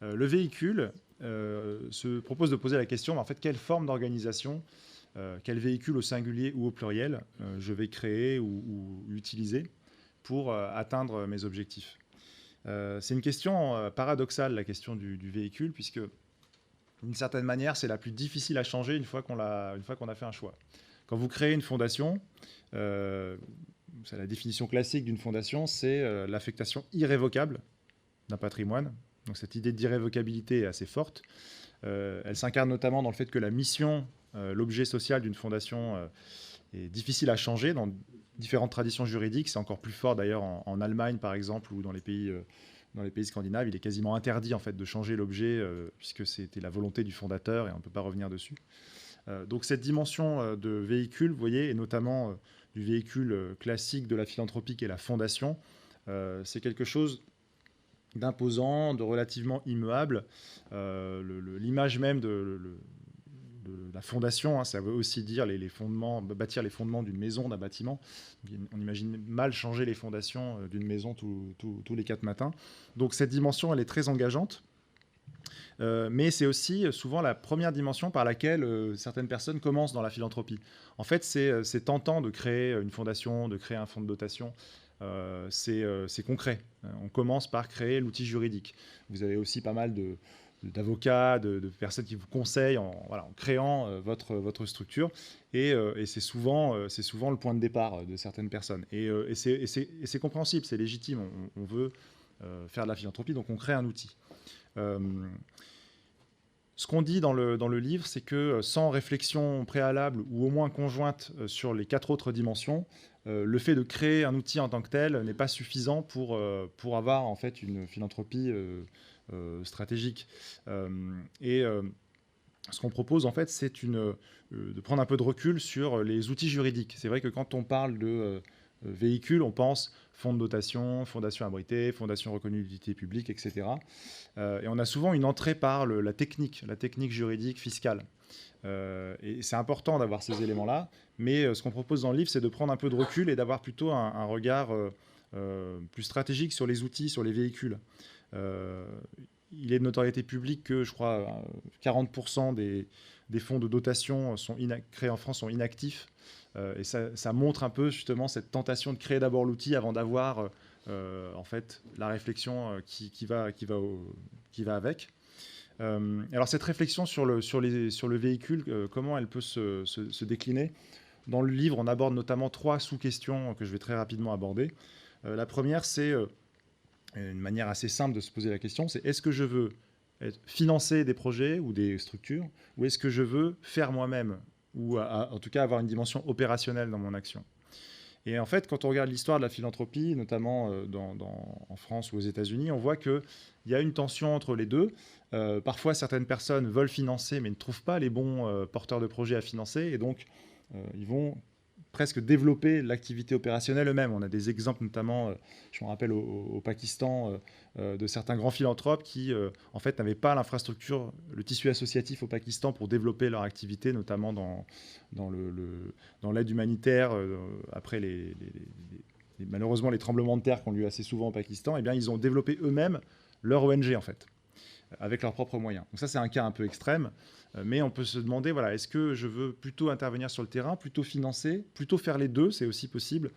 Le véhicule se propose de poser la question, en fait, quelle forme d'organisation, quel véhicule au singulier ou au pluriel je vais créer ou utiliser pour atteindre mes objectifs. C'est une question paradoxale, la question du véhicule, puisque d'une certaine manière, c'est la plus difficile à changer une fois qu'on a fait un choix. Quand vous créez une fondation, c'est la définition classique d'une fondation, c'est l'affectation irrévocable d'un patrimoine. Donc cette idée d'irrévocabilité est assez forte. Elle s'incarne notamment dans le fait que la mission, l'objet social d'une fondation est difficile à changer dans différentes traditions juridiques. C'est encore plus fort d'ailleurs en Allemagne, par exemple, ou dans les pays scandinaves. Il est quasiment interdit en fait, de changer l'objet puisque c'était la volonté du fondateur et on ne peut pas revenir dessus. Donc cette dimension de véhicule, vous voyez, et notamment du véhicule classique de la philanthropie qui est la fondation, c'est quelque chose d'imposant, de relativement immuable. L'image même de la fondation, ça veut aussi dire les fondements, bâtir les fondements d'une maison, d'un bâtiment. On imagine mal changer les fondations d'une maison tous les 4 matins. Donc cette dimension, elle est très engageante. Mais c'est aussi souvent la première dimension par laquelle certaines personnes commencent dans la philanthropie. En fait, c'est tentant de créer une fondation, de créer un fonds de dotation. C'est concret. On commence par créer l'outil juridique. Vous avez aussi pas mal d'avocats, de personnes qui vous conseillent en créant votre structure. Et c'est souvent le point de départ de certaines personnes. Et c'est compréhensible, c'est légitime. On veut faire de la philanthropie, donc on crée un outil. Ce qu'on dit dans le livre, c'est que sans réflexion préalable ou au moins conjointe sur les 4 autres dimensions, le fait de créer un outil en tant que tel n'est pas suffisant pour avoir en fait une philanthropie stratégique. Ce qu'on propose en fait, c'est de prendre un peu de recul sur les outils juridiques. C'est vrai que quand on parle de véhicules, on pense fonds de dotation, fondation abritée, fondation reconnue d'utilité publique, etc. Et on a souvent une entrée par la technique juridique fiscale. Et c'est important d'avoir ces éléments-là, mais ce qu'on propose dans le livre, c'est de prendre un peu de recul et d'avoir plutôt un regard plus stratégique sur les outils, sur les véhicules. Il est de notoriété publique que, je crois, 40% des fonds de dotation créés en France sont inactifs. Et ça montre un peu justement cette tentation de créer d'abord l'outil avant d'avoir en fait la réflexion qui va avec. Alors cette réflexion sur le véhicule, comment elle peut se décliner? Dans le livre, on aborde notamment 3 sous-questions que je vais très rapidement aborder. La première, c'est une manière assez simple de se poser la question, c'est est-ce que je veux financer des projets ou des structures, ou est-ce que je veux faire moi-même, ou en tout cas avoir une dimension opérationnelle dans mon action? Et en fait, quand on regarde l'histoire de la philanthropie, notamment en France ou aux États-Unis, on voit qu'il y a une tension entre les deux. Parfois, certaines personnes veulent financer, mais ne trouvent pas les bons porteurs de projets à financer, et donc ils vont presque développer l'activité opérationnelle eux-mêmes. On a des exemples, notamment, je me rappelle au Pakistan, de certains grands philanthropes qui, en fait, n'avaient pas l'infrastructure, le tissu associatif au Pakistan pour développer leur activité, notamment dans l'aide humanitaire, après malheureusement les tremblements de terre qu'on lui a assez souvent au Pakistan. Eh bien, ils ont développé eux-mêmes leur ONG, en fait, avec leurs propres moyens. Donc ça, c'est un cas un peu extrême, mais on peut se demander, voilà, est-ce que je veux plutôt intervenir sur le terrain, plutôt financer, plutôt faire les deux, c'est aussi possible.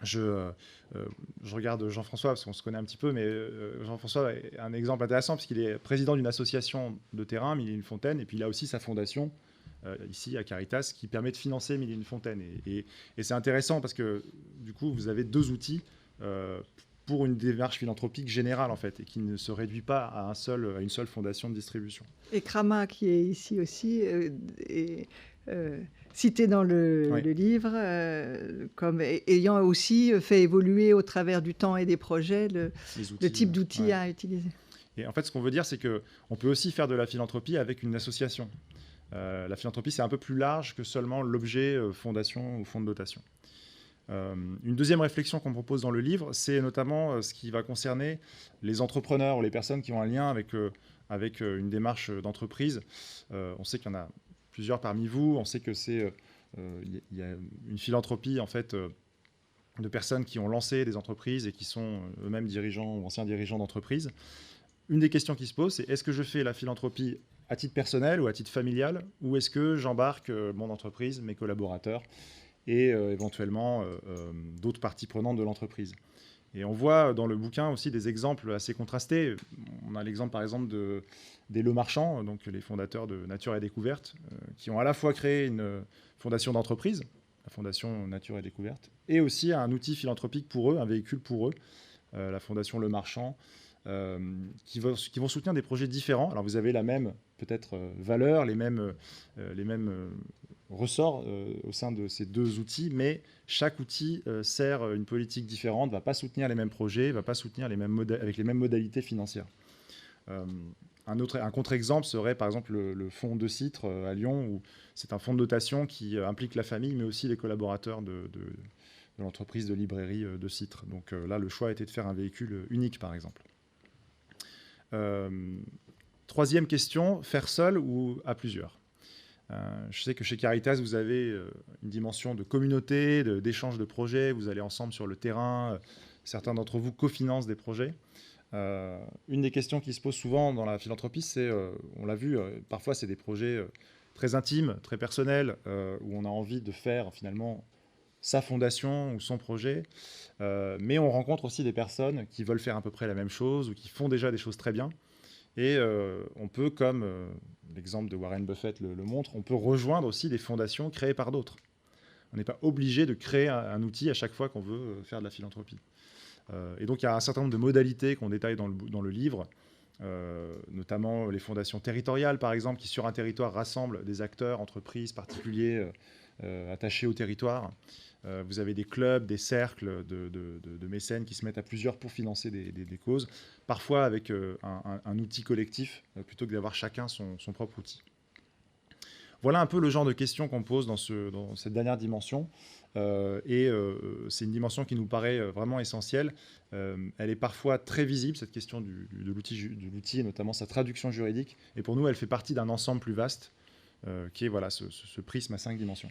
Je regarde Jean-François, parce qu'on se connaît un petit peu, mais Jean-François est un exemple intéressant, puisqu'il est président d'une association de terrain, Mille et une Fontaines, et puis il a aussi sa fondation, ici à Caritas, qui permet de financer Mille et une Fontaines. Et c'est intéressant, parce que du coup, vous avez 2 outils pour une démarche philanthropique générale, en fait, et qui ne se réduit pas à une seule fondation de distribution. Et Krama, qui est ici aussi, est cité dans le livre comme ayant aussi fait évoluer au travers du temps et des projets le type d'outils à utiliser. Et en fait, ce qu'on veut dire, c'est qu'on peut aussi faire de la philanthropie avec une association. La philanthropie, c'est un peu plus large que seulement l'objet fondation ou fonds de dotation. Une deuxième réflexion qu'on propose dans le livre, c'est notamment ce qui va concerner les entrepreneurs ou les personnes qui ont un lien avec une démarche d'entreprise. On sait qu'il y en a plusieurs parmi vous. On sait que il y a une philanthropie en fait de personnes qui ont lancé des entreprises et qui sont eux-mêmes dirigeants ou anciens dirigeants d'entreprises. une des questions qui se pose, c'est est-ce que je fais la philanthropie à titre personnel ou à titre familial, ou est-ce que j'embarque mon entreprise, mes collaborateurs et éventuellement d'autres parties prenantes de l'entreprise. Et on voit dans le bouquin aussi des exemples assez contrastés. On a l'exemple par exemple des Le Marchand, donc les fondateurs de Nature et Découverte, qui ont à la fois créé une fondation d'entreprise, la fondation Nature et Découverte, et aussi un outil philanthropique pour eux, un véhicule pour eux, la fondation Le Marchand, qui vont soutenir des projets différents. Alors vous avez la même peut-être valeur, les mêmes ressorts au sein de ces deux outils, mais chaque outil sert une politique différente, ne va pas soutenir les mêmes projets, ne va pas soutenir avec les mêmes modalités financières. Un contre-exemple serait par exemple le fonds de Citre à Lyon, où c'est un fonds de dotation qui implique la famille, mais aussi les collaborateurs de l'entreprise de librairie de Citre. Donc là, le choix était de faire un véhicule unique, par exemple. Troisième question, faire seul ou à plusieurs. Je sais que chez Caritas, vous avez une dimension de communauté, d'échange de projets, vous allez ensemble sur le terrain, certains d'entre vous cofinancent des projets. Une des questions qui se pose souvent dans la philanthropie, c'est, on l'a vu, parfois c'est des projets très intimes, très personnels, où on a envie de faire finalement sa fondation ou son projet, mais on rencontre aussi des personnes qui veulent faire à peu près la même chose ou qui font déjà des choses très bien. Et on peut, comme l'exemple de Warren Buffett le montre, on peut rejoindre aussi des fondations créées par d'autres. On n'est pas obligé de créer un outil à chaque fois qu'on veut faire de la philanthropie. Et donc il y a un certain nombre de modalités qu'on détaille dans le livre, notamment les fondations territoriales, par exemple, qui sur un territoire rassemblent des acteurs, entreprises, particuliers attachés au territoire. Vous avez des clubs, des cercles de mécènes qui se mettent à plusieurs pour financer des causes, parfois avec un outil collectif, plutôt que d'avoir chacun son propre outil. Voilà un peu le genre de questions qu'on pose dans cette dernière dimension. C'est une dimension qui nous paraît vraiment essentielle. Elle est parfois très visible, cette question de l'outil, et notamment sa traduction juridique. Et pour nous, elle fait partie d'un ensemble plus vaste, qui est voilà, ce prisme à 5 dimensions.